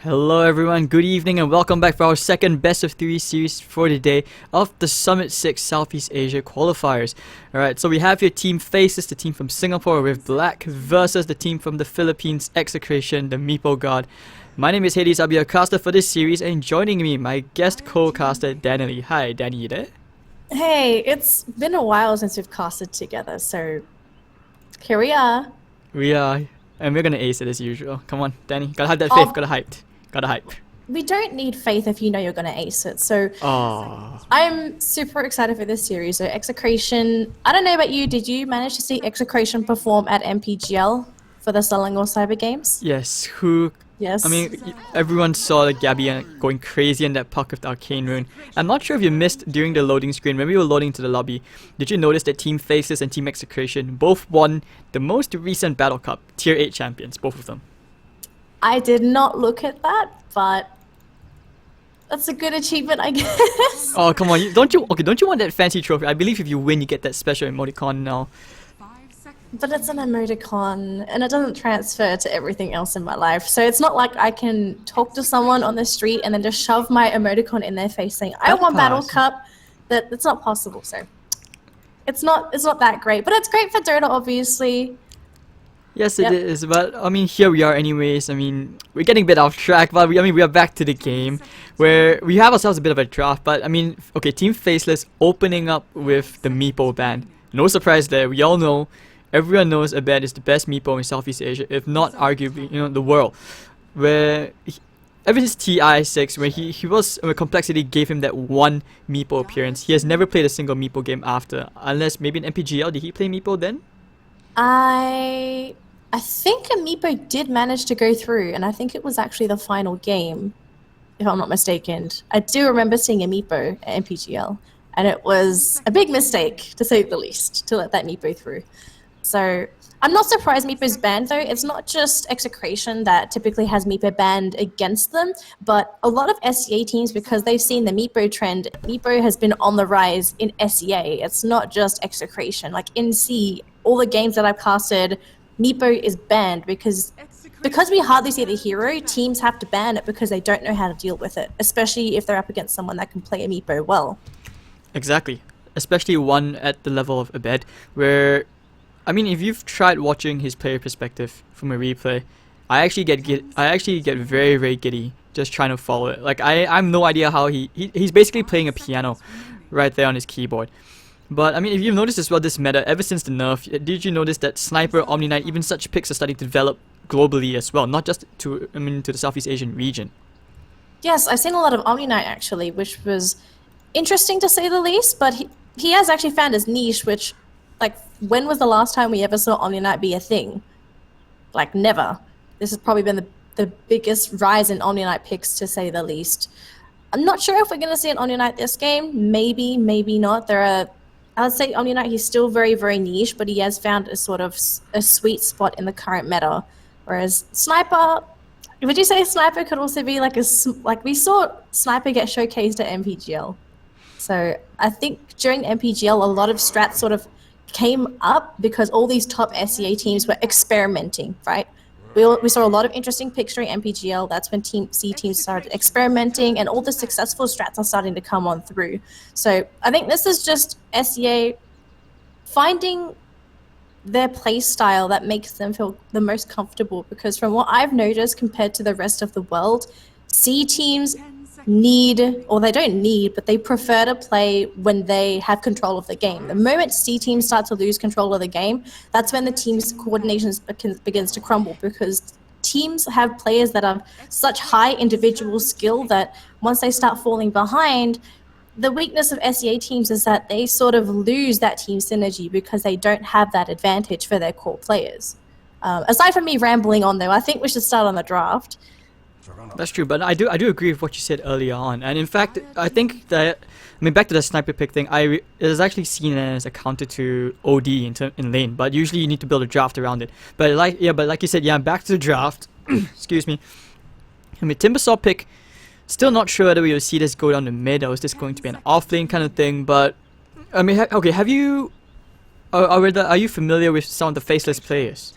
Hello everyone, good evening and welcome back for our second best of 3 series for today of the Summit 6 Southeast Asia Qualifiers. Alright, so we have here Team Faceless, the team from Singapore with Black versus the team from the Philippines, Execration, the Meepo God. My name is Hades, I'll be your caster for this series, and joining me, my guest co-caster Danny. Hi Danny, you there? Hey, it's been a while since we've casted together, so here we are. We are, and we're gonna ace it as usual. Come on Danny, gotta have that faith, gotta hype. We don't need faith if you know you're going to ace it, so I'm super excited for this series. So Execration, I don't know about you, did you manage to see Execration perform at MPGL for the Selangor Cyber Games? Yes, Yes. I mean, everyone saw the Gabby going crazy in that puck with the Arcane Rune. I'm not sure if you missed during the loading screen, when we were loading to the lobby, did you notice that Team Faceless and Team Execration both won the most recent Battle Cup, Tier 8 champions, both of them? I did not look at that, but that's a good achievement, I guess. Oh, come on, don't you want that fancy trophy? I believe if you win, you get that special emoticon now. But it's an emoticon, and it doesn't transfer to everything else in my life. So it's not like I can talk to someone on the street and then just shove my emoticon in their face saying, I want Battle Cup. That's not possible, so it's not that great. But it's great for Dota, obviously. Yes, it is, but I mean, here we are anyways. I mean, we're getting a bit off track, but we are back to the game where we have ourselves a bit of a draft. But I mean, okay, Team Faceless opening up with the Meepo band. No surprise there. We all know, everyone knows Abed is the best Meepo in Southeast Asia, if not arguably, the world. Where ever since TI6, where Complexity gave him that one Meepo appearance, he has never played a single Meepo game after, unless maybe in MPGL. Did he play Meepo then? I think a Meepo did manage to go through, and I think it was actually the final game, if I'm not mistaken. I do remember seeing a Meepo at MPGL, and it was a big mistake, to say the least, to let that Meepo through. So I'm not surprised Meepo's banned, though. It's not just Execration that typically has Meepo banned against them, but a lot of SEA teams, because they've seen the Meepo trend, Meepo has been on the rise in SEA. It's not just Execration. Like in C, all the games that I've casted, Meepo is banned because we hardly see the hero, teams have to ban it because they don't know how to deal with it, especially if they're up against someone that can play a Meepo well. Exactly. Especially one at the level of Abed, where, I mean, if you've tried watching his player perspective from a replay, I actually get very, very giddy just trying to follow it. Like, I have no idea how he's basically playing a piano right there on his keyboard. But I mean, if you've noticed as well, this meta, ever since the nerf, did you notice that Sniper, Omni Knight, even such picks are starting to develop globally as well, not just to the Southeast Asian region? Yes, I've seen a lot of Omni Knight actually, which was interesting to say the least, but he has actually found his niche, which, like, when was the last time we ever saw Omni Knight be a thing? Like, never. This has probably been the biggest rise in Omni Knight picks, to say the least. I'm not sure if we're going to see an Omni Knight this game. Maybe, maybe not. I would say Omni Knight, he's still very, very niche, but he has found a sort of a sweet spot in the current meta. Whereas Sniper, would you say Sniper could also be like we saw Sniper get showcased at MPGL. So I think during MPGL, a lot of strats sort of came up because all these top SEA teams were experimenting, right? We saw a lot of interesting picks during MPGL. That's when Team C teams started experimenting, and all the successful strats are starting to come on through. So I think this is just SEA finding their play style that makes them feel the most comfortable, because from what I've noticed compared to the rest of the world, C teams they don't need, but they prefer to play when they have control of the game. The moment C teams start to lose control of the game, that's when the team's coordination begins to crumble, because teams have players that have such high individual skill that once they start falling behind, the weakness of SEA teams is that they sort of lose that team synergy because they don't have that advantage for their core players. Aside from me rambling on, though, I think we should start on the draft. That's true, but I do agree with what you said earlier on, and in fact, I think that, back to the sniper pick thing, it is actually seen as a counter to OD in lane, but usually you need to build a draft around it. But like you said, back to the draft. Excuse me. I mean, Timbersaw pick, still not sure whether we will see this go down the mid, or is this going to be an off lane kind of thing. But I mean, okay, have you, are you familiar with some of the Faceless players?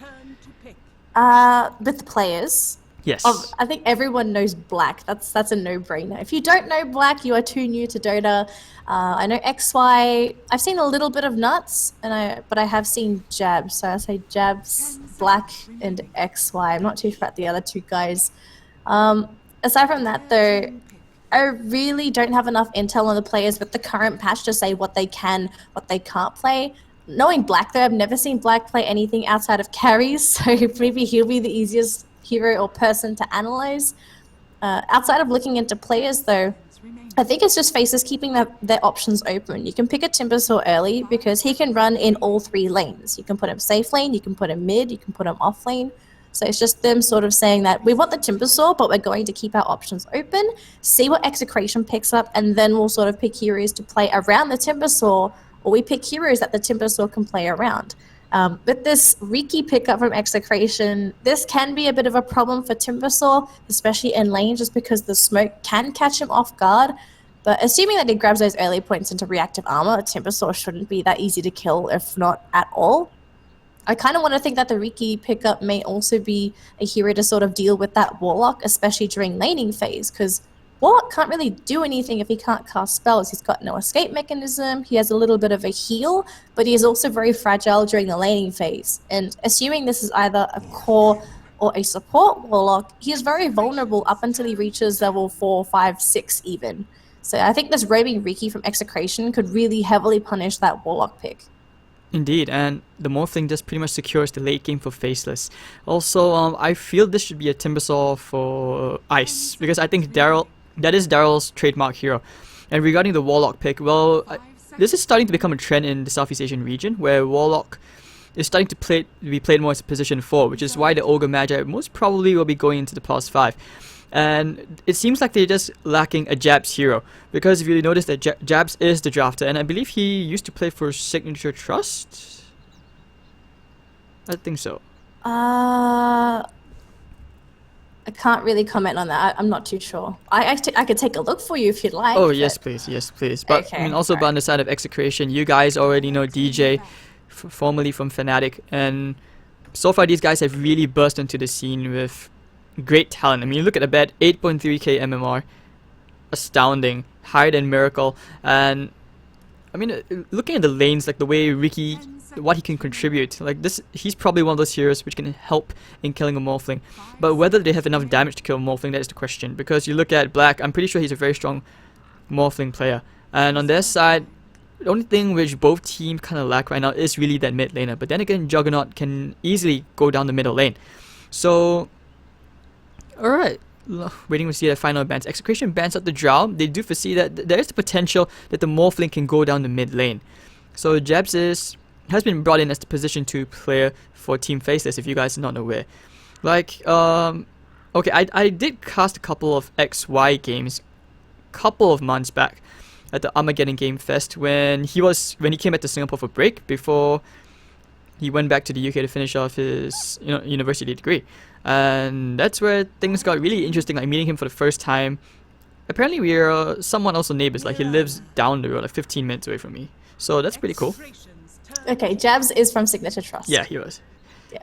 With the players. Yes. I think everyone knows black. That's a no-brainer. If you don't know black, you are too new to Dota. I know XY. I've seen a little bit of nuts, but I have seen jabs. So I say jabs, black, and XY. I'm not too sure about the other two guys. Aside from that, though, I really don't have enough intel on the players with the current patch to say what they can, what they can't play. Knowing Black, though, I've never seen Black play anything outside of carries, so maybe he'll be the easiest hero or person to analyze. Outside of looking into players, though, I think it's just Faces keeping their options open. You can pick a Timbersaw early because he can run in all three lanes. You can put him safe lane, you can put him mid, you can put him off lane. So it's just them sort of saying that we want the Timbersaw, but we're going to keep our options open, see what Execration picks up, and then we'll sort of pick heroes to play around the Timbersaw, or we pick heroes that the Timbersaw can play around. With this Riki pickup from Execration, this can be a bit of a problem for Timbersaw, especially in lane, just because the smoke can catch him off guard. But assuming that he grabs those early points into reactive armor, Timbersaw shouldn't be that easy to kill, if not at all. I kind of want to think that the Riki pickup may also be a hero to sort of deal with that Warlock, especially during laning phase, because Warlock can't really do anything if he can't cast spells. He's got no escape mechanism, he has a little bit of a heal, but he is also very fragile during the laning phase. And assuming this is either a core or a support Warlock, he is very vulnerable up until he reaches level 4, 5, 6 even. So I think this roaming Riki from Execration could really heavily punish that Warlock pick. Indeed, and the Morphling just pretty much secures the late game for Faceless. Also, I feel this should be a Timbersaw for Ice, because I think that is Daryl's trademark hero. And regarding the Warlock pick, well, this is starting to become a trend in the Southeast Asian region, where Warlock is starting to be played more as a position 4, which is why the Ogre Magi most probably will be going into the plus 5. And it seems like they're just lacking a Jabs hero, because if you notice that Jabs is the drafter, and I believe he used to play for sig.trust. I think so. I can't really comment on that. I'm not too sure. I could take a look for you if you'd like. Oh yes, please, yes, please. But okay, I mean, also on the side of Execration, you guys already know DJ, formerly from Fnatic, and so far these guys have really burst into the scene with great talent. I mean, look at the bet, 8.3k MMR, astounding, higher than Miracle. And I mean, looking at the lanes, like the way Riki, what he can contribute, like this, he's probably one of those heroes which can help in killing a Morphling. But whether they have enough damage to kill a Morphling, that is the question. Because you look at Black, I'm pretty sure he's a very strong Morphling player. And on their side, the only thing which both teams kind of lack right now is really that mid laner. But then again, Juggernaut can easily go down the middle lane. So alright, waiting to see the final bans. Execration bans out the Drow. They do foresee that there is the potential that the Morphling can go down the mid lane. So Jabs has been brought in as the position 2 player for Team Faceless, if you guys are not aware. Like, okay, I did cast a couple of XY games couple of months back at the Armageddon Game Fest when he came back to Singapore for break before he went back to the UK to finish off his university degree. And that's where things got really interesting, like meeting him for the first time. Apparently we are somewhat also neighbors, like he lives down the road, like 15 minutes away from me. So that's pretty cool. Okay, Jabs is from sig.trust. Yeah, he was. Yeah.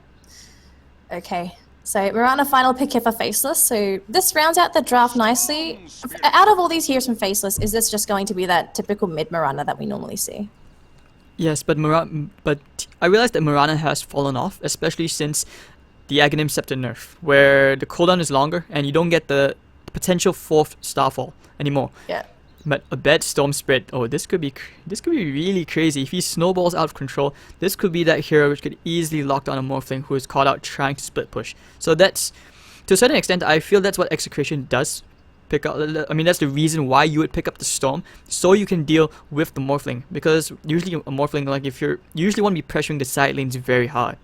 Okay, so we're on a final pick here for Faceless. So this rounds out the draft nicely. Out of all these heroes from Faceless, is this just going to be that typical mid Miranda that we normally see? Yes, but I realized that Mirana has fallen off, especially since the Aghanim Scepter nerf, where the cooldown is longer and you don't get the potential 4th Starfall anymore. Yeah. But a bad Storm Spread, oh, this could be really crazy. If he snowballs out of control, this could be that hero which could easily lock down a Morphling who is caught out trying to split push. So that's, to a certain extent, I feel that's what Execration does pick up. I mean, that's the reason why you would pick up the Storm, so you can deal with the Morphling. Because usually a Morphling, like you usually want to be pressuring the side lanes very hard.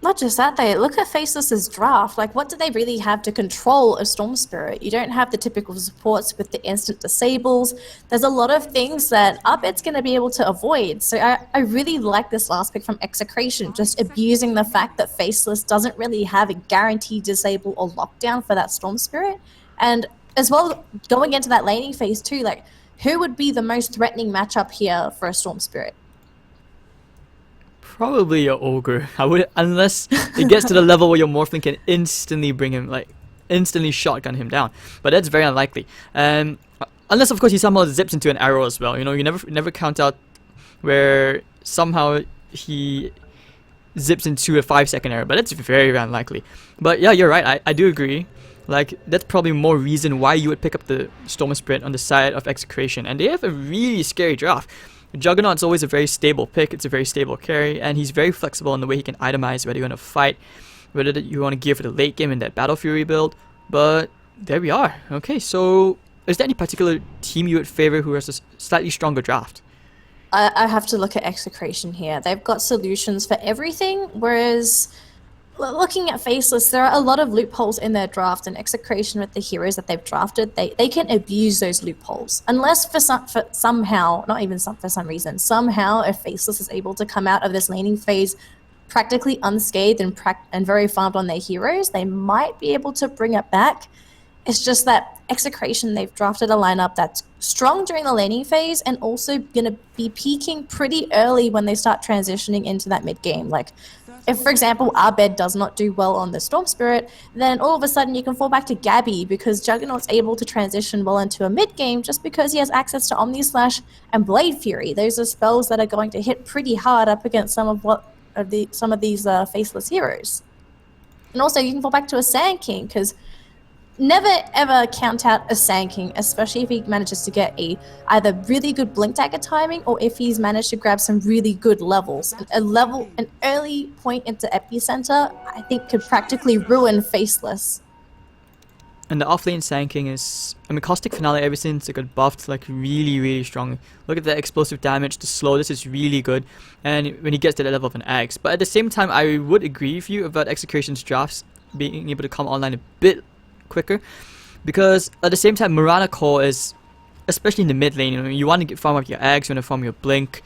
Not just that, they look at Faceless's draft. Like, what do they really have to control a Storm Spirit? You don't have the typical supports with the instant disables. There's a lot of things that Upbit's going to be able to avoid. So I really like this last pick from Execration, just abusing the fact that Faceless doesn't really have a guaranteed disable or lockdown for that Storm Spirit. And as well, going into that laning phase too, like, who would be the most threatening matchup here for a Storm Spirit? Probably a ogre. I would, unless it gets to the level where your morphling can instantly bring him, like instantly shotgun him down. But that's very unlikely. And unless of course he somehow zips into an arrow as well. You know, you never count out where somehow he zips into a 5-second arrow, but that's very unlikely. But yeah, you're right. I do agree. Like, that's probably more reason why you would pick up the Storm Spirit on the side of Execration. And they have a really scary draft. Juggernaut's always a very stable pick, it's a very stable carry, and he's very flexible in the way he can itemize whether you want to fight, whether you want to gear for the late game in that Battle Fury build. But there we are. Okay, so is there any particular team you would favor who has a slightly stronger draft? I have to look at Execration here. They've got solutions for everything, whereas looking at Faceless, there are a lot of loopholes in their draft, and Execration with the heroes that they've drafted, they can abuse those loopholes. Unless for somehow, not even for some reason, somehow if Faceless is able to come out of this laning phase practically unscathed and very farmed on their heroes, they might be able to bring it back. It's just that Execration, they've drafted a lineup that's strong during the laning phase and also going to be peaking pretty early when they start transitioning into that mid game. Like, if, for example, Abed does not do well on the Storm Spirit, then all of a sudden you can fall back to Gabby because Juggernaut's able to transition well into a mid game just because he has access to Omni Slash and Blade Fury. Those are spells that are going to hit pretty hard up against some of these Faceless heroes. And also you can fall back to a Sand King because never ever count out a Sand King, especially if he manages to get either really good blink dagger timing or if he's managed to grab some really good levels. An early point into Epicenter, I think, could practically ruin Faceless. And the offlane Sand King is, I mean, Caustic Finale ever since it got buffed, like really strong. Look at the explosive damage, the slow, this is really good. And when he gets to the level of an Axe. But at the same time, I would agree with you about Execration's drafts being able to come online a bit quicker, because at the same time Mirana Core is, especially in the mid lane, you want to farm up your eggs, you want to farm your blink.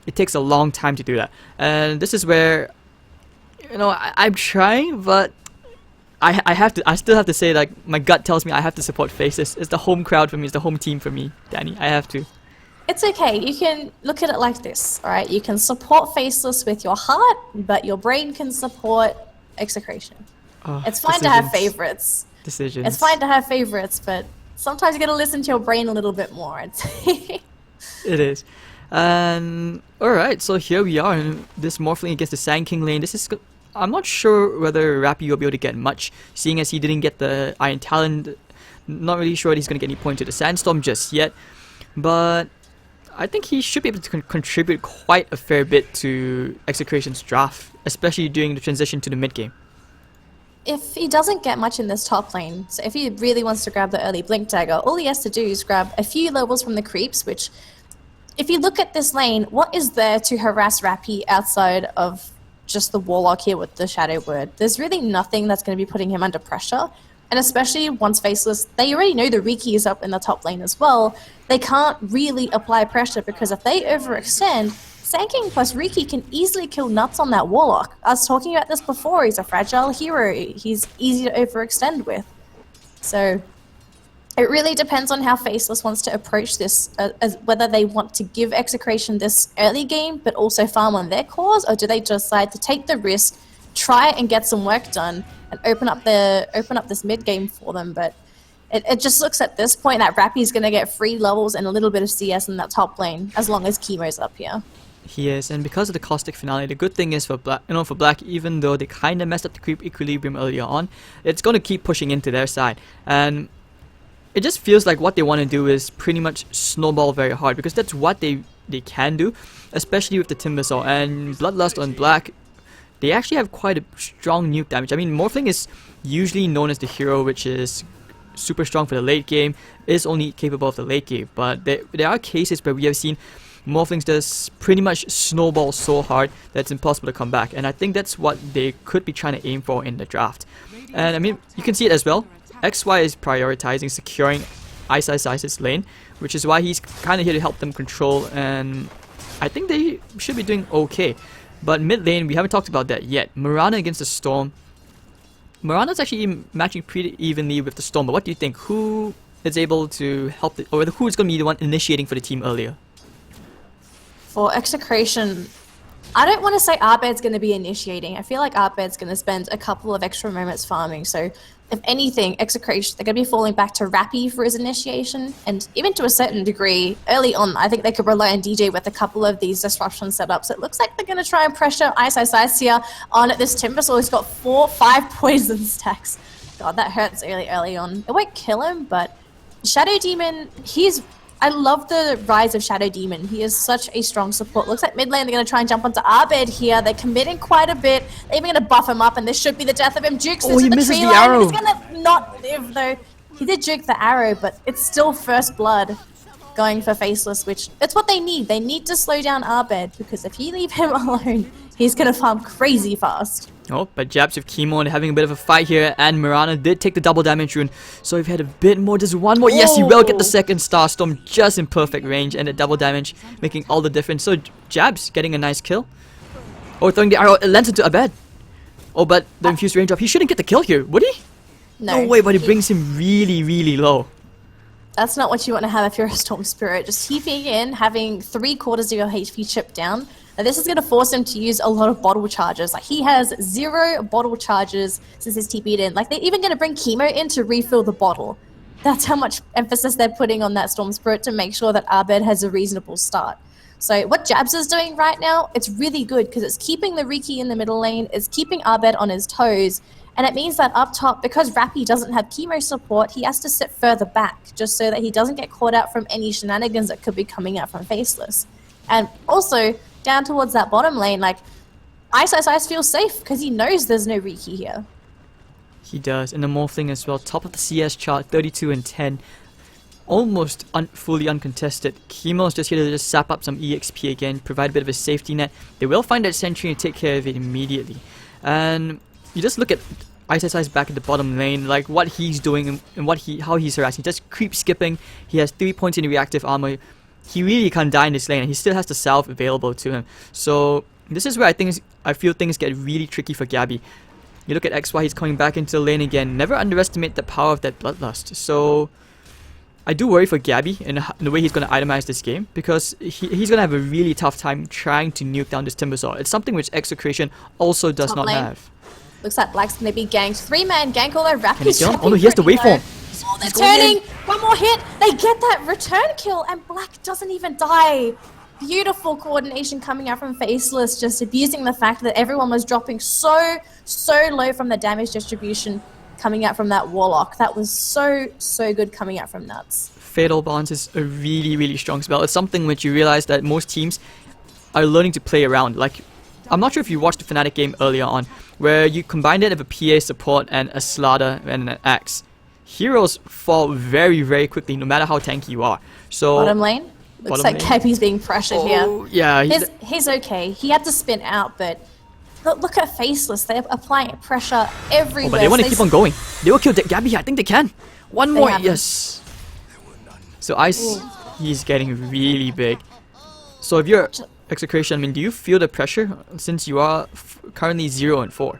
It takes a long time to do that, and this is where, you know, I'm trying, but I still have to say, like, my gut tells me I have to support Faceless. It's the home crowd for me, it's the home team for me, Danny. I have to. It's okay, you can look at it like this, alright? You can support Faceless with your heart, but your brain can support Execration. It's fine to have favorites. Decisions. It's fine to have favorites, but sometimes you gotta listen to your brain a little bit more. It is. And alright, so here we are in this morphling against the Sand King lane. This is, I'm not sure whether Rappy will be able to get much, seeing as he didn't get the Iron Talent. Not really sure that he's gonna get any point to the Sandstorm just yet, but I think he should be able to contribute quite a fair bit to Execration's draft, especially during the transition to the mid game. If he doesn't get much in this top lane, so if he really wants to grab the early Blink Dagger, all he has to do is grab a few levels from the creeps, which, if you look at this lane, what is there to harass Rappy outside of just the Warlock here with the Shadow Word? There's really nothing that's going to be putting him under pressure, and especially once Faceless, they already know the Riki is up in the top lane as well. They can't really apply pressure because if they overextend, Sand King plus Riki can easily kill nuts on that Warlock. I was talking about this before, he's a fragile hero, he's easy to overextend with. So it really depends on how Faceless wants to approach this, as whether they want to give Execration this early game but also farm on their cores, or do they decide to take the risk, try and get some work done and open up this mid game for them. But it just looks at this point that Rappy's going to get free levels and a little bit of CS in that top lane as long as Chemo's up here. He is, and because of the Caustic Finale, the good thing is for Black, even though they kind of messed up the creep equilibrium earlier on, it's going to keep pushing into their side, and it just feels like what they want to do is pretty much snowball very hard, because that's what they can do, especially with the Timbersaw. And Bloodlust on Black, they actually have quite a strong nuke damage. I mean, Morphling is usually known as the hero which is super strong for the late game, is only capable of the late game, but there are cases where we have seen Morphlings does pretty much snowball so hard that it's impossible to come back, and I think that's what they could be trying to aim for in the draft. And I mean, you can see it as well. XY is prioritizing securing Ice's lane, which is why he's kind of here to help them control, and I think they should be doing okay. But mid lane, we haven't talked about that yet. Mirana against the Storm. Mirana's actually matching pretty evenly with the Storm, but what do you think? Who is able to help, or who is going to be the one initiating for the team earlier? For Execration, I don't want to say Arbed's going to be initiating. I feel like Arbed's going to spend a couple of extra moments farming. So, if anything, Execration, they're going to be falling back to Rappy for his initiation. And even to a certain degree, early on, I think they could rely on DJ with a couple of these disruption setups. It looks like they're going to try and pressure Ice here on this Timbersaw. He's got 4-5 poison stacks. God, that hurts early on. It won't kill him, but Shadow Demon, I love the rise of Shadow Demon. He is such a strong support. Looks like mid lane, they're going to try and jump onto Arbed here. They're committing quite a bit. They're even going to buff him up, and this should be the death of him. Jukes into the tree line. Arrow. He's going to not live, though. He did juke the arrow, but it's still first blood going for Faceless, which it's what they need. They need to slow down Arbed, because if you leave him alone, he's going to farm crazy fast. Oh, but Jabs with Chemo and having a bit of a fight here, and Mirana did take the double damage rune, so we've had a bit more, just one more. Yes, he will get the second Starstorm just in perfect range, and the double damage making all the difference. So Jabs getting a nice kill. Oh, throwing the arrow, it lands into Abed. Oh, but the infused raindrop, he shouldn't get the kill here, would he? No way, but it brings him really low. That's not what you want to have if you're a Storm Spirit. Just TPing in, having 3/4 of your HP chipped down. Now this is going to force him to use a lot of bottle charges. Like, he has 0 bottle charges since he's TP'd in. Like, they're even going to bring Chemo in to refill the bottle. That's how much emphasis they're putting on that Storm Spirit to make sure that Arbed has a reasonable start. So what Jabs is doing right now, it's really good because it's keeping the Riki in the middle lane, it's keeping Arbed on his toes, and it means that up top, because Rappy doesn't have Chemo support, he has to sit further back just so that he doesn't get caught out from any shenanigans that could be coming out from Faceless. And also, down towards that bottom lane, like, Ice feels safe because he knows there's no Riki here. He does, and the Morph thing as well. Top of the CS chart, 32 and 10. Almost fully uncontested. Chemo's just here to just sap up some EXP again, provide a bit of a safety net. They will find that sentry and take care of it immediately. And you just look at Ice back at the bottom lane, like what he's doing and how he's harassing. Just creep skipping. He has 3 points in reactive armor. He really can't die in this lane, and he still has the salve available to him. So this is where I feel things get really tricky for Gabby. You look at XY, he's coming back into the lane again. Never underestimate the power of that Bloodlust. So I do worry for Gabby in the way he's going to itemize this game, because he's going to have a really tough time trying to nuke down this Timbersaw. It's something which Execration also does Top not lane. have. Looks like Black's going to be ganked. 3-man gank, although Rappy's Can he kill him? Oh no, he has the waveform. Oh, they're turning! One more hit! They get that return kill, and Black doesn't even die. Beautiful coordination coming out from Faceless, just abusing the fact that everyone was dropping so low from the damage distribution coming out from that Warlock. That was so good coming out from Nuts. Fatal Bonds is a really strong spell. It's something which you realize that most teams are learning to play around. Like, I'm not sure if you watched the Fnatic game earlier on, where you combined it with a PA support and a Slaughter and an Axe. Heroes fall very quickly, no matter how tanky you are. So bottom lane? Looks like Gabby's being pressured here. Yeah, he's okay. He had to spin out, but look at Faceless. They're applying pressure everywhere. Oh, but they want to keep on going. They will kill Gabby. I think they can. One more, yes. So Ice, he's getting really big. So if you're Execration, I mean, do you feel the pressure since you are currently 0 and 4?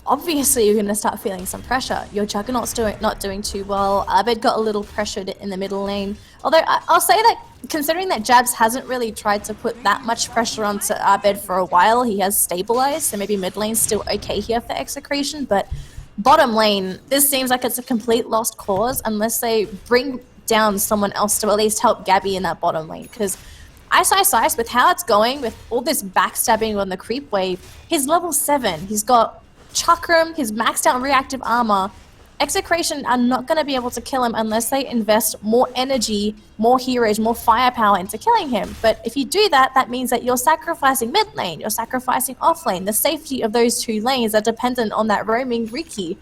Obviously, you're going to start feeling some pressure. Your Juggernaut's not doing too well. Arbed got a little pressured in the middle lane. Although, I'll say that, considering that Jabs hasn't really tried to put that much pressure onto Arbed for a while, he has stabilized, so maybe mid lane's still okay here for Execration, but bottom lane, this seems like it's a complete lost cause unless they bring down someone else to at least help Gabby in that bottom lane, because Ice, with how it's going, with all this backstabbing on the creep wave, he's level 7. He's got Chakram, he's maxed out reactive armor. Execration are not going to be able to kill him unless they invest more energy, more heroes, more firepower into killing him. But if you do that, that means that you're sacrificing mid lane, you're sacrificing off lane. The safety of those two lanes are dependent on that roaming Riki.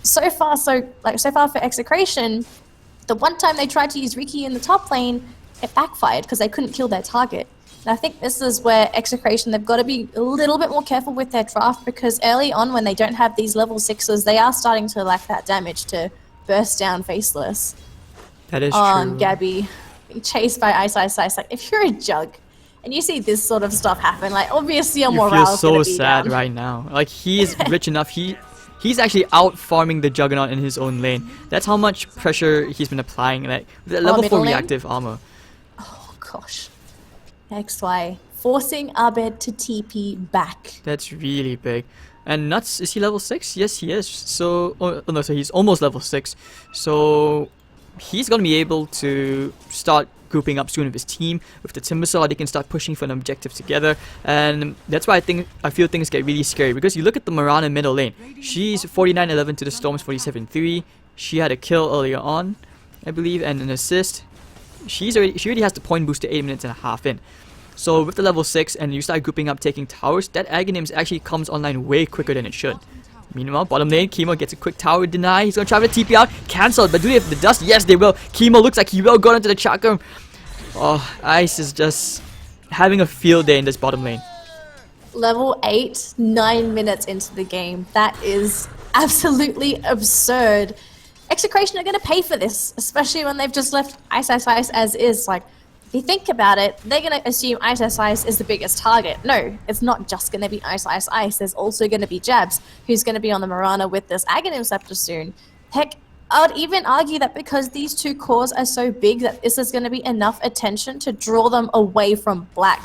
So far for Execration, the one time they tried to use Riki in the top lane, it backfired because they couldn't kill their target. And I think this is where Execration, they've got to be a little bit more careful with their draft, because early on when they don't have these level 6s, they are starting to lack that damage to burst down Faceless. That is true. Gabby, being chased by Ice. Like, if you're a Jug and you see this sort of stuff happen, like, obviously your morale is going to be sad down. right now. Like, he is rich enough. He's actually out farming the Juggernaut in his own lane. That's how much pressure he's been applying. Like, with level 4 reactive armor. Oh gosh. XY forcing Abed to TP back. That's really big. And Nuts, is he level 6? Yes, he is. So, oh no, so he's almost level 6. So, he's gonna be able to start grouping up soon with his team. With the Timbersaw, they can start pushing for an objective together. And that's why I feel things get really scary. Because you look at the Mirana middle lane. She's 49-11 to the Storm's 47-3. She had a kill earlier on, I believe, and an assist. She already has the point boost to 8 minutes and a half in. So with the level 6 and you start grouping up taking towers, that Aghanims actually comes online way quicker than it should. Meanwhile, bottom lane, Kimo gets a quick tower deny. He's gonna try to TP out, cancelled, but do they have the dust? Yes, they will. Kimo looks like he will go into the chakra. Oh, Ice is just having a field day in this bottom lane. Level 8, 9 minutes into the game. That is absolutely absurd. Execration are going to pay for this, especially when they've just left Ice as is. Like, if you think about it, they're going to assume Ice is the biggest target. No, it's not just going to be Ice. There's also going to be Jabs, who's going to be on the Mirana with this Aghanim Scepter soon. Heck, I would even argue that because these two cores are so big that this is going to be enough attention to draw them away from Black,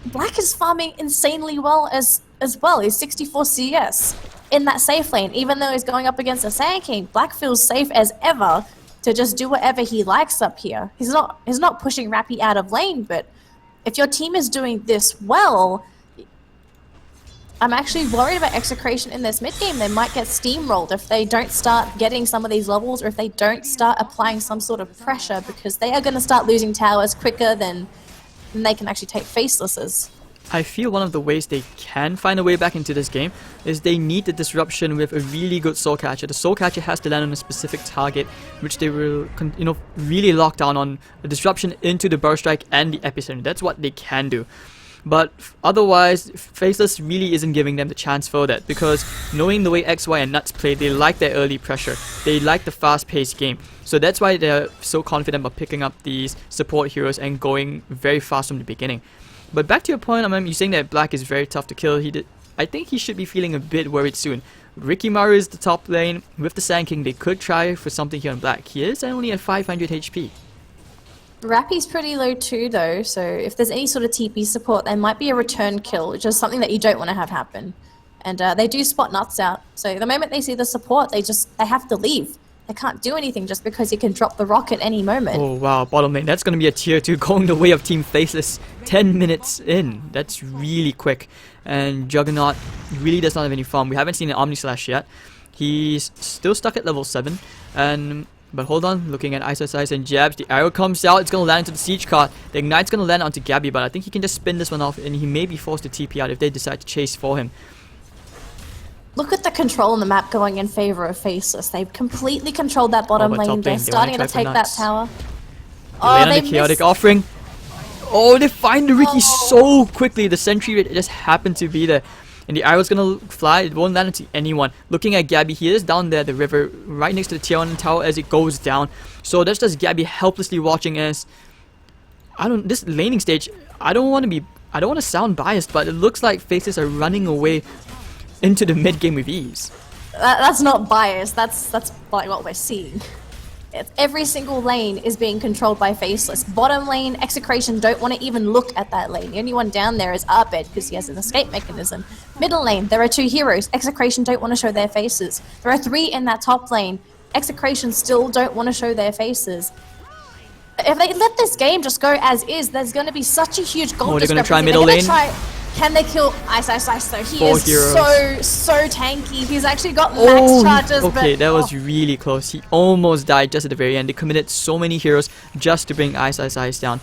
Black is farming insanely well as well. He's 64 CS in that safe lane. Even though he's going up against a Sand King, Black feels safe as ever to just do whatever he likes up here. He's not pushing Rappy out of lane, but if your team is doing this well, I'm actually worried about Execration in this mid game. They might get steamrolled if they don't start getting some of these levels, or if they don't start applying some sort of pressure, because they are going to start losing towers quicker than they can actually take Facelesses. I feel one of the ways they can find a way back into this game is they need the disruption with a really good Soul Catcher. The Soul Catcher has to land on a specific target, which they will, really lock down on a disruption into the Burst Strike and the Epicenter. That's what they can do. But otherwise, Faceless really isn't giving them the chance for that, because knowing the way XY and Nuts play, they like their early pressure. They like the fast-paced game. So that's why they're so confident about picking up these support heroes and going very fast from the beginning. But back to your point, you're saying that Black is very tough to kill. I think he should be feeling a bit worried soon. Ricky Maru is the top lane. With the Sand King, they could try for something here on Black. He is only at 500 HP. Rappy's pretty low too though, so if there's any sort of TP support, there might be a return kill, which is something that you don't want to have happen. And they do spot Nuts out, so the moment they see the support, they have to leave. They can't do anything just because you can drop the rock at any moment. Oh wow, bottom lane, that's going to be a tier 2 going the way of Team Faceless 10 minutes in. That's really quick. And Juggernaut really does not have any farm. We haven't seen an Omni Slash yet. He's still stuck at level 7. But hold on, looking at Ice and Jabs, the arrow comes out, it's going to land into the Siege card. The Ignite's going to land onto Gabby, but I think he can just spin this one off and he may be forced to TP out if they decide to chase for him. Look at the control on the map going in favor of Faceless. They've completely controlled that bottom lane. They're starting to take that tower. They the Chaotic Offering. Oh, they find the Ricky so quickly. The sentry just happened to be there. And the arrow's gonna fly. It won't land into anyone. Looking at Gabby, he is down there, the river, right next to the tier 1 tower as it goes down. So that's just Gabby helplessly watching as... this laning stage, I don't want to sound biased, but it looks like Faces are running away into the mid game with ease. That's not biased. That's like what we're seeing. Every single lane is being controlled by Faceless. Bottom lane, Execration don't want to even look at that lane. The only one down there is Arbed because he has an escape mechanism. Middle lane, there are 2 heroes. Execration don't want to show their faces. There are 3 in that top lane. Execration still don't want to show their faces. If they let this game just go as is, there's going to be such a huge goal discrepancy. They're going to try middle lane. Can they kill Ice? So he is so tanky. He's actually got max charges. Okay, that was really close. He almost died just at the very end. They committed so many heroes just to bring Ice down.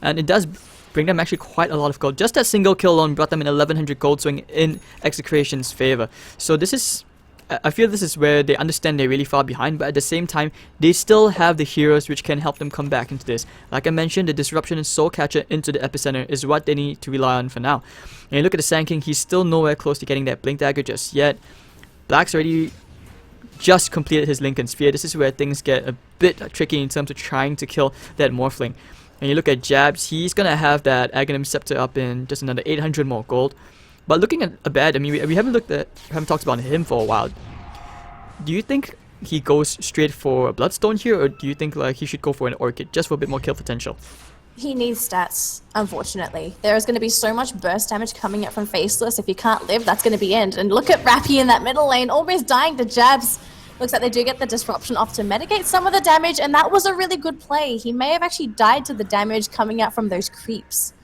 And it does bring them actually quite a lot of gold. Just that single kill alone brought them an 1100 gold swing in Execration's favor. So this is... I feel this is where they understand they're really far behind, but at the same time, they still have the heroes which can help them come back into this. Like I mentioned, the disruption and Soul Catcher into the epicenter is what they need to rely on for now. And you look at the Sand King, he's still nowhere close to getting that Blink Dagger just yet. Black's already just completed his Lincoln Sphere. This is where things get a bit tricky in terms of trying to kill that Morphling. And you look at Jabs, he's gonna have that Aghanim Scepter up in just another 800 more gold. But looking at Abed, we haven't talked about him for a while. Do you think he goes straight for a Bloodstone here, or do you think like he should go for an Orchid just for a bit more kill potential? He needs stats, unfortunately. There is going to be so much burst damage coming up from Faceless. If you can't live, that's going to be end. And look at Rappy in that middle lane, almost dying to jabs. Looks like they do get the disruption off to mitigate some of the damage, and that was a really good play. He may have actually died to the damage coming out from those creeps.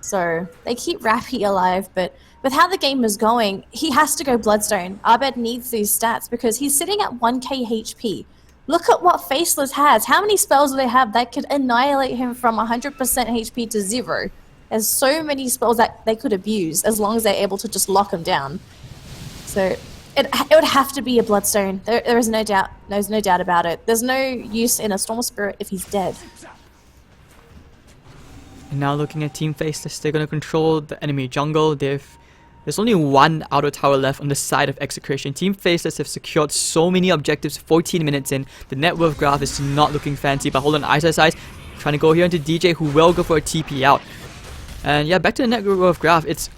So they keep Rappy alive, but with how the game is going, he has to go Bloodstone. Abed needs these stats because he's sitting at 1k HP. Look at what Faceless has. How many spells do they have that could annihilate him from 100% HP to 0? There's so many spells that they could abuse as long as they're able to just lock him down. So it would have to be a Bloodstone. There is no doubt. There's no doubt about it. There's no use in a Storm Spirit if he's dead. And now looking at Team Faceless, they're going to control the enemy jungle. There's only one outer tower left on the side of Execration. Team Faceless have secured so many objectives 14 minutes in. The net worth graph is not looking fancy, but hold on, Ice trying to go here into DJ, who will go for a TP out. And yeah, back to the net worth graph, it's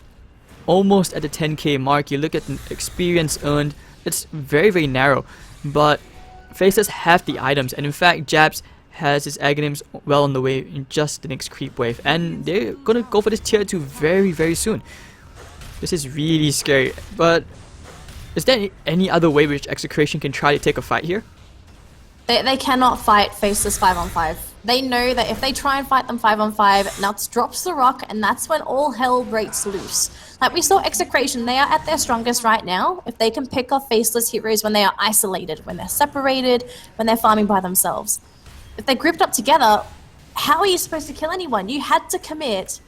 almost at the 10k mark. You look at the experience earned, it's very, very narrow. But Faceless have the items, and in fact, Jabs has his Aghanims well on the way in just the next creep wave. And they're gonna go for this tier 2 very, very soon. This is really scary, but is there any other way which Execration can try to take a fight here? They cannot fight Faceless 5-on-5. They know that if they try and fight them 5-on-5, Nuts drops the rock, and that's when all hell breaks loose. Like we saw Execration, they are at their strongest right now. If they can pick off Faceless heroes when they are isolated, when they're separated, when they're farming by themselves. If they grouped up together, how are you supposed to kill anyone? You had to commit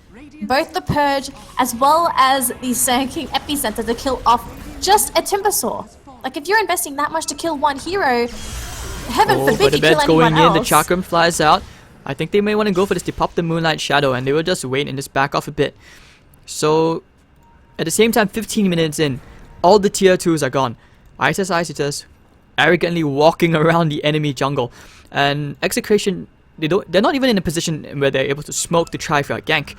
both the Purge as well as the Sanking Epicenter to kill off just a Timbersaw. Like if you're investing that much to kill one hero, heaven forbid you kill anyone else. The Chakram flies out. I think they may want to go for this. They pop the Moonlight Shadow and they will just wait and just back off a bit. So at the same time, 15 minutes in, all the tier 2s are gone. Ice is just arrogantly walking around the enemy jungle. And Execration, they're not even in a position where they're able to smoke to try for a gank.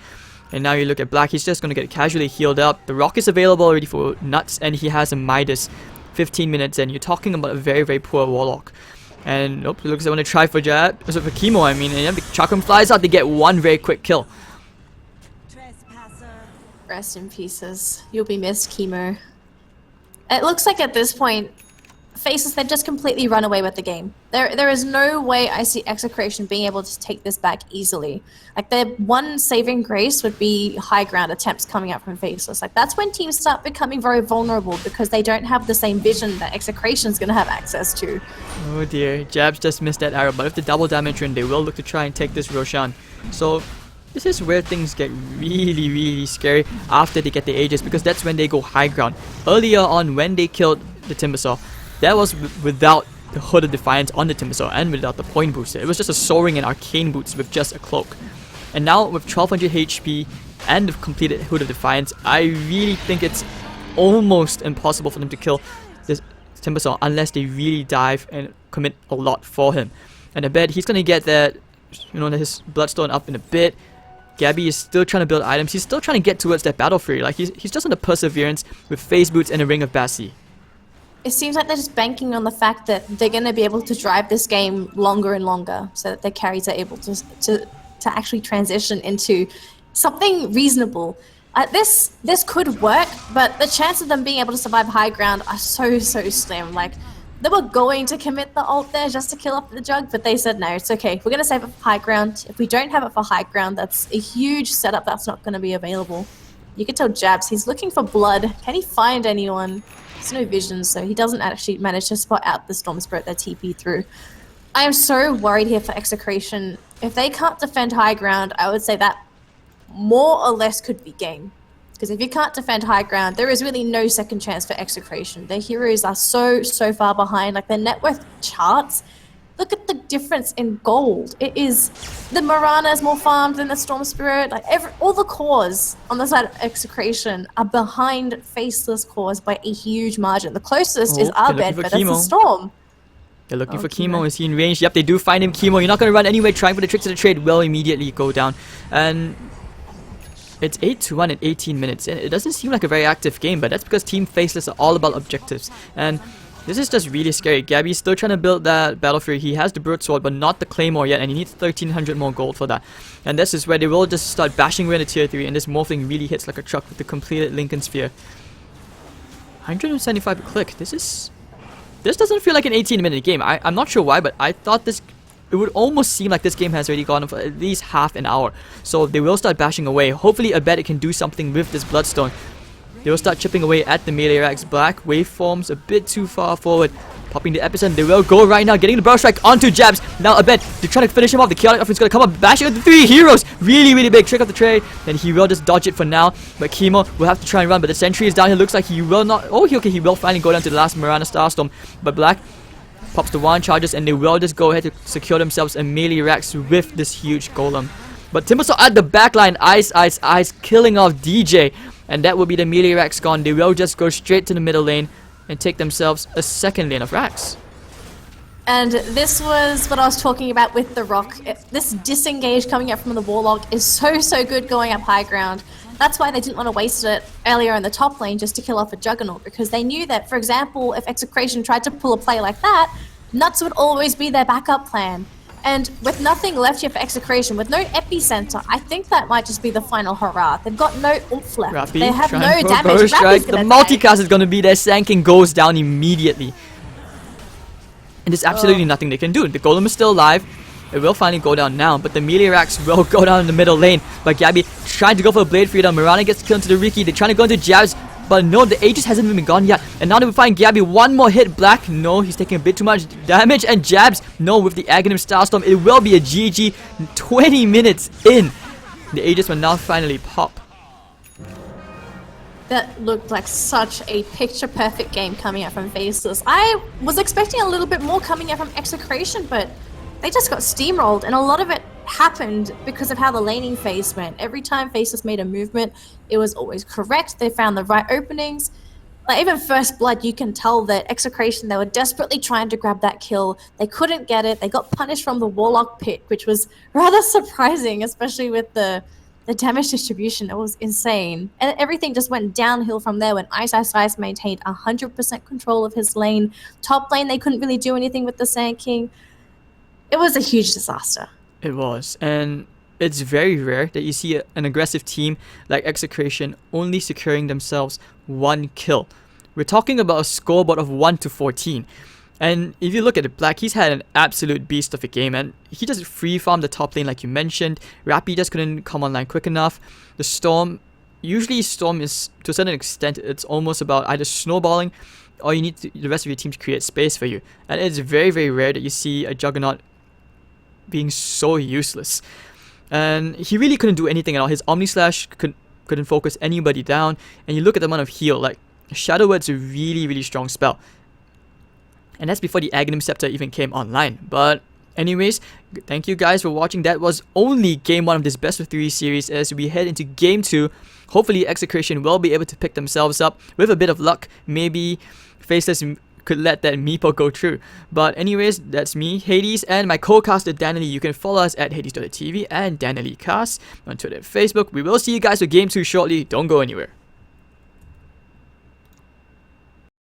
And now you look at Black, he's just going to get casually healed up. The rock is available already for Nuts, and he has a Midas 15 minutes in. You're talking about a very, very poor Warlock. And nope, it looks like they want to try for Jab. So for Chemo, I mean, and yeah, the Chakram flies out, they get one very quick kill. Rest in pieces. You'll be missed, Chemo. It looks like at this point, Faceless, they've just completely run away with the game. There is no way I see Execration being able to take this back easily. Like, their one saving grace would be high ground attempts coming out from Faceless. Like, that's when teams start becoming very vulnerable because they don't have the same vision that Execration's going to have access to. Oh dear, Jabs just missed that arrow, but if the double damage run, they will look to try and take this Roshan. So this is where things get really, really scary after they get the Aegis, because that's when they go high ground. Earlier on, when they killed the Timbersaw, that was without the Hood of Defiance on the Timbersaw and without the point booster. It was just a Soaring and Arcane Boots with just a cloak. And now with 1200 HP and the completed Hood of Defiance, I really think it's almost impossible for them to kill this Timbersaw unless they really dive and commit a lot for him. And I bet he's gonna get that, his Bloodstone up in a bit. Gabby is still trying to build items. He's still trying to get towards that Battle Fury. Like he's just on the Perseverance with Phase Boots and a Ring of Bassi. It seems like they're just banking on the fact that they're going to be able to drive this game longer and longer so that their carries are able to actually transition into something reasonable. This could work, but the chance of them being able to survive high ground are so slim. Like, they were going to commit the ult there just to kill off the Jug, but they said no, it's okay. We're going to save it for high ground. If we don't have it for high ground, that's a huge setup that's not going to be available. You can tell Jabs, he's looking for blood. Can he find anyone? There's no vision, so he doesn't actually manage to spot out the Storm Spirit that TP through. I am so worried here for Execration. If they can't defend high ground, I would say that more or less could be game. Because if you can't defend high ground, there is really no second chance for Execration. Their heroes are so far behind. Like, their net worth charts, look at the difference in gold. It is, the Mirana is more farmed than the Storm Spirit. Like, all the cores on the side of Execration are behind Faceless cores by a huge margin. The closest is Abed, but that's the Storm. They're looking for Chemo. Is he in range? Yep, they do find him. Chemo, you're not going to run anyway. Trying for the tricks of the trade will immediately go down. And it's 8-1 in 18 minutes. And it doesn't seem like a very active game, but that's because Team Faceless are all about objectives. And This is just really scary. Gabby's still trying to build that Battle Fury. He has the Broadsword, but not the Claymore yet, and he needs 1300 more gold for that. And this is where they will just start bashing away into tier 3, and this Morphling really hits like a truck with the completed Lincoln Sphere. 175 per click. This doesn't feel like an 18-minute game. I'm not sure why, but I thought it would almost seem like this game has already gone on for at least half an hour. So they will start bashing away. Hopefully, I bet it can do something with this Bloodstone. They will start chipping away at the melee racks. Black waveforms a bit too far forward. Popping the epicenter. They will go right now. Getting the Barrel Strike onto Jabs. Now a bet. They're trying to finish him off. The Chaotic Offense is going to come up. Bashing with the 3 heroes. Really, really big. Trick of the trade. And he will just dodge it for now. But Chemo will have to try and run. But the Sentry is down here. Looks like he will not. Oh, okay. He will finally go down to the last Mirana Starstorm. But Black pops the 1 charges. And they will just go ahead to secure themselves a melee racks with this huge golem. But Timbersaw at the backline. Ice. Killing off DJ. And that will be the melee racks gone. They will just go straight to the middle lane and take themselves a second lane of racks. And this was what I was talking about with the Rock. This disengage coming up from the Warlock is so good going up high ground. That's why they didn't want to waste it earlier in the top lane just to kill off a Juggernaut, because they knew that, for example, if Execration tried to pull a play like that, Nuts would always be their backup plan. And with nothing left here for Execration, with no epicenter, I think that might just be the final hurrah. They've got no oomph left. Rappy, they have no damage. Bow strike. The multicast is going to be there. Sanking goes down immediately. And there's absolutely nothing they can do. The Golem is still alive. It will finally go down now, but the melee racks will go down in the middle lane. But Gabby trying to go for a Blade Freedom. Mirana gets killed into the Riki. They're trying to go into Jabs. But no, the Aegis hasn't even gone yet. And now they will find Gabby. One more hit. Black. No, he's taking a bit too much damage. And Jabs. No, with the Aghanim Starstorm. It will be a GG 20 minutes in. The Aegis will now finally pop. That looked like such a picture-perfect game coming out from Faceless. I was expecting a little bit more coming out from Execration, but they just got steamrolled. And a lot of it happened because of how the laning phase went. Every time Faceless made a movement, it was always correct. They found the right openings. Like even First Blood, you can tell that Execration, they were desperately trying to grab that kill. They couldn't get it. They got punished from the Warlock pit, which was rather surprising, especially with the damage distribution. It was insane. And everything just went downhill from there when Ice maintained 100% control of his lane. Top lane, they couldn't really do anything with the Sand King. It was a huge disaster. It was, and it's very rare that you see an aggressive team like Execration only securing themselves 1 kill. We're talking about a scoreboard of 1-14. And if you look at the Black, he's had an absolute beast of a game, and he just free farmed the top lane like you mentioned. Rappy just couldn't come online quick enough. The Storm, usually Storm is, to a certain extent, it's almost about either snowballing or you need the rest of your team to create space for you. And it's very, very rare that you see a Juggernaut being so useless. And he really couldn't do anything at all. His Omni Slash couldn't focus anybody down. And you look at the amount of heal, like Shadow Word's a really, really strong spell. And that's before the Aghanim Scepter even came online. But anyways, thank you guys for watching. That was only game 1 of this best of 3 series. As we head into game 2, hopefully Execration will be able to pick themselves up. With a bit of luck, maybe Faceless could let that meeple go through. But anyways, that's me, Hades, and my co-caster Danily. You can follow us at Hades.tv and DanilyCast on Twitter and Facebook. We will see you guys for game 2 shortly. Don't go anywhere.